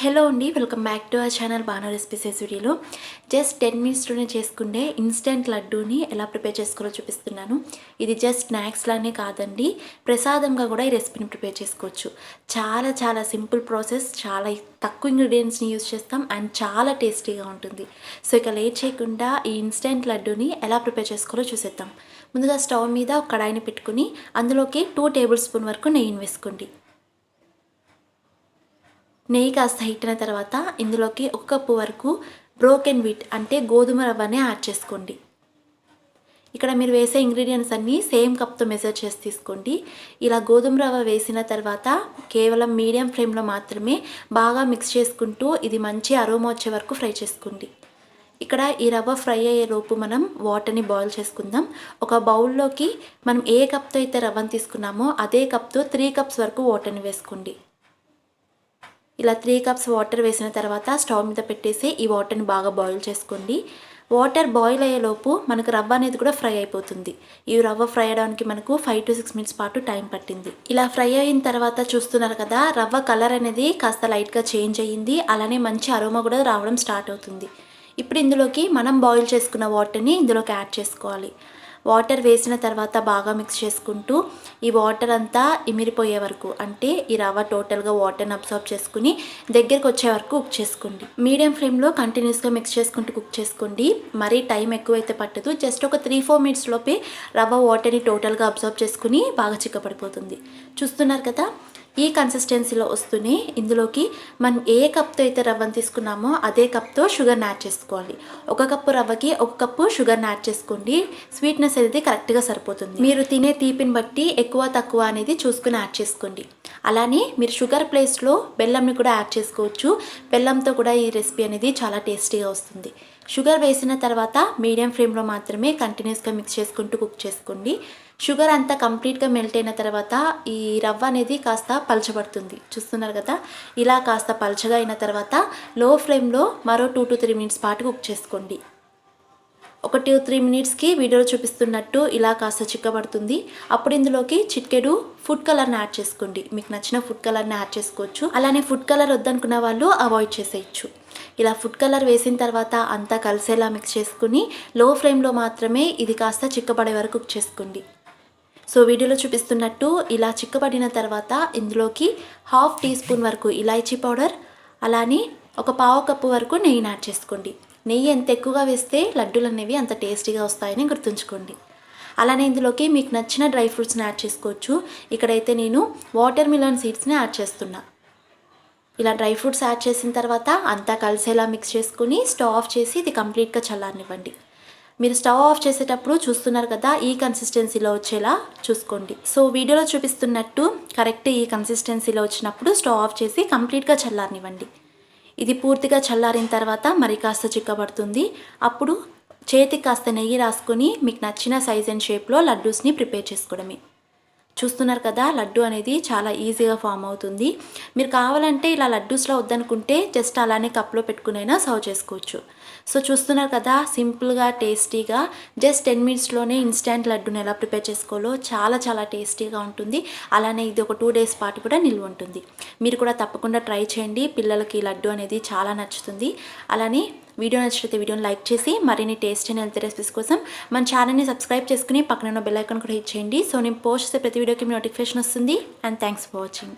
Hello అండి, welcome back to our channel Banu recipes వీడియోలో just 10 మినిట్స్లోనే చేసుకునే ఇన్స్టెంట్ లడ్డూని ఎలా ప్రిపేర్ చేసుకోవాలో చూపిస్తున్నాను. ఇది జస్ట్ స్నాక్స్ లానే కాదండి, ప్రసాదంగా కూడా ఈ రెసిపీని ప్రిపేర్ చేసుకోవచ్చు. చాలా చాలా సింపుల్ ప్రాసెస్, చాలా తక్కువ ఇంగ్రీడియంట్స్ని యూజ్ చేస్తాం అండ్ చాలా టేస్టీగా ఉంటుంది. సో ఇక లేట్ చేయకుండా ఈ ఇన్స్టెంట్ లడ్డూని ఎలా ప్రిపేర్ చేసుకోవాలో చూసేద్దాం. ముందుగా స్టవ్ మీద ఒక కడాయిని పెట్టుకుని అందులోకి 2 టేబుల్ స్పూన్ వరకు నెయ్యిని వేసుకోండి. నెయ్యి కాస్త హీట్ అయిన తర్వాత ఇందులోకి 1 కప్పు వరకు బ్రోకెన్ వీట్ అంటే గోధుమ రవ్వని యాడ్ చేసుకోండి. ఇక్కడ మీరు వేసే ఇంగ్రీడియంట్స్ అన్నీ సేమ్ కప్తో మెజర్ చేసి తీసుకోండి. ఇలా గోధుమ రవ్వ వేసిన తర్వాత కేవలం మీడియం ఫ్లేమ్లో మాత్రమే బాగా మిక్స్ చేసుకుంటూ ఇది మంచి అరోమా వచ్చే వరకు ఫ్రై చేసుకోండి. ఇక్కడ ఈ రవ్వ ఫ్రై అయ్యేలోపు మనం వాటర్ని బాయిల్ చేసుకుందాం. ఒక బౌల్లోకి మనం ఏ కప్తో అయితే రవ్వను తీసుకున్నామో అదే కప్తో 3 కప్స్ వరకు వాటర్ని వేసుకోండి. ఇలా 3 కప్స్ వాటర్ వేసిన తర్వాత స్టవ్ మీద పెట్టేసి ఈ వాటర్ని బాగా బాయిల్ చేసుకోండి. వాటర్ బాయిల్ అయ్యేలోపు మనకు రవ్వ అనేది కూడా ఫ్రై అయిపోతుంది. ఈ రవ్వ ఫ్రై అవ్వడానికి మనకు 5 to 6 minutes పాటు టైం పట్టింది. ఇలా ఫ్రై అయిన తర్వాత చూస్తున్నారు కదా, రవ్వ కలర్ అనేది కాస్త లైట్గా చేంజ్ అయ్యింది. అలానే మంచి అరోమా కూడా రావడం స్టార్ట్ అవుతుంది. ఇప్పుడు ఇందులోకి మనం బాయిల్ చేసుకున్న వాటర్ని ఇందులోకి యాడ్ చేసుకోవాలి. వాటర్ వేసిన తర్వాత బాగా మిక్స్ చేసుకుంటూ ఈ వాటర్ అంతా ఇమిరిపోయే వరకు, అంటే ఈ రవ్వ టోటల్గా వాటర్ని అబ్సార్బ్ చేసుకుని దగ్గరికి వచ్చే వరకు కుక్ చేసుకోండి. మీడియం ఫ్లేమ్లో కంటిన్యూస్గా మిక్స్ చేసుకుంటూ కుక్ చేసుకోండి. మరీ టైం ఎక్కువైతే పట్టదు. జస్ట్ ఒక 3-4 minutes లోపే రవ్వ వాటర్ని టోటల్గా అబ్సార్బ్ చేసుకుని బాగా చిక్కపడిపోతుంది. చూస్తున్నారు కదా, ఈ కన్సిస్టెన్సీలో వస్తూనే ఇందులోకి మనం ఏ కప్తో అయితే రవ్వను తీసుకున్నామో అదే కప్తో షుగర్ని యాడ్ చేసుకోవాలి. 1 కప్పు రవ్వకి 1 కప్పు షుగర్ని యాడ్ చేసుకోండి. స్వీట్నెస్ అనేది కరెక్ట్గా సరిపోతుంది. మీరు తినే తీపిని బట్టి ఎక్కువ తక్కువ అనేది చూసుకుని యాడ్ చేసుకోండి. అలానే మీరు షుగర్ ప్లేస్లో బెల్లంని కూడా యాడ్ చేసుకోవచ్చు. బెల్లంతో కూడా ఈ రెసిపీ అనేది చాలా టేస్టీగా వస్తుంది. షుగర్ వేసిన తర్వాత మీడియం ఫ్లేమ్లో మాత్రమే కంటిన్యూస్గా మిక్స్ చేసుకుంటూ కుక్ చేసుకోండి. షుగర్ అంతా కంప్లీట్గా మెల్ట్ అయిన తర్వాత ఈ రవ్వ అనేది కాస్త పలచబడుతుంది. చూస్తున్నారు కదా, ఇలా కాస్త పలచగా అయిన తర్వాత లో ఫ్లేమ్లో మరో 2 to 3 minutes పాటు కుక్ చేసుకోండి. ఒక 2-3 minutesకి వీడియోలో చూపిస్తున్నట్టు ఇలా కాస్త చిక్కబడుతుంది. అప్పుడు ఇందులోకి చిటికెడు ఫుడ్ కలర్ని యాడ్ చేసుకోండి. మీకు నచ్చిన ఫుడ్ కలర్ని యాడ్ చేసుకోవచ్చు. అలానే ఫుడ్ కలర్ వద్దనుకున్న వాళ్ళు అవాయిడ్ చేసేయచ్చు. ఇలా ఫుడ్ కలర్ వేసిన తర్వాత అంతా కలిసేలా మిక్స్ చేసుకుని లో ఫ్లేమ్లో మాత్రమే ఇది కాస్త చిక్కబడే వరకు కుక్ చేసుకోండి. సో వీడియోలో చూపిస్తున్నట్టు ఇలా చిక్కబడిన తర్వాత ఇందులోకి 1/2 teaspoon వరకు ఇలాచీ పౌడర్, అలానే ఒక 1/4 కప్పు వరకు నెయ్యిని యాడ్ చేసుకోండి. నెయ్యి ఎంత ఎక్కువగా వేస్తే లడ్డూలు అనేవి అంత టేస్టీగా వస్తాయని గుర్తుంచుకోండి. అలానే ఇందులోకి మీకు నచ్చిన డ్రై ఫ్రూట్స్ని యాడ్ చేసుకోవచ్చు. ఇక్కడైతే నేను వాటర్ మిలన్ సీడ్స్ని యాడ్ చేస్తున్నా. ఇలా డ్రై ఫ్రూట్స్ యాడ్ చేసిన తర్వాత అంతా కలిసేలా మిక్స్ చేసుకుని స్టవ్ ఆఫ్ చేసి ఇది కంప్లీట్గా చల్లారనివ్వండి. మీరు స్టవ్ ఆఫ్ చేసేటప్పుడు చూస్తున్నారు కదా, ఈ కన్సిస్టెన్సీలో వచ్చేలా చూసుకోండి. సో వీడియోలో చూపిస్తున్నట్టు కరెక్ట్ ఈ కన్సిస్టెన్సీలో వచ్చినప్పుడు స్టవ్ ఆఫ్ చేసి కంప్లీట్గా చల్లారనివ్వండి. ఇది పూర్తిగా చల్లారిన తర్వాత మరి కాస్త చిక్కబడుతుంది. అప్పుడు చేతికి కాస్త నెయ్యి రాసుకొని మీకు నచ్చిన సైజ్ అండ్ షేప్లో లడ్డూస్ని ప్రిపేర్ చేసుకోవడమే. చూస్తున్నారు కదా, లడ్డు అనేది చాలా ఈజీగా ఫామ్ అవుతుంది. మీరు కావాలంటే ఇలా లడ్డూస్లో వద్దనుకుంటే జస్ట్ అలానే కప్లో పెట్టుకునైనా సర్వ్ చేసుకోవచ్చు. సో చూస్తున్నారు కదా, సింపుల్గా టేస్టీగా జస్ట్ 10 minutesలోనే ఇన్స్టెంట్ లడ్డూని ఎలా ప్రిపేర్ చేసుకోవాలో చాలా చాలా టేస్టీగా ఉంటుంది. అలానే ఇది ఒక 2 days పాటు కూడా నిల్వ ఉంటుంది. మీరు కూడా తప్పకుండా ట్రై చేయండి. పిల్లలకి లడ్డు అనేది చాలా నచ్చుతుంది. అలానే వీడియో నచ్చితే వీడియోని లైక్ చేసి మరిన్ని టేస్ట్ అండ్ హెల్త్ రెసిపీస్ కోసం మన ఛానల్ని సబ్స్క్రైబ్ చేసుకుని పక్కన ఉన్న బెల్ ఐకాన్ కూడా హిట్ చేయండి. సో నేను పోస్ట్ చేసే ప్రతి వీడియోకి మీ నోటిఫికేషన్ వస్తుంది. And thanks for watching.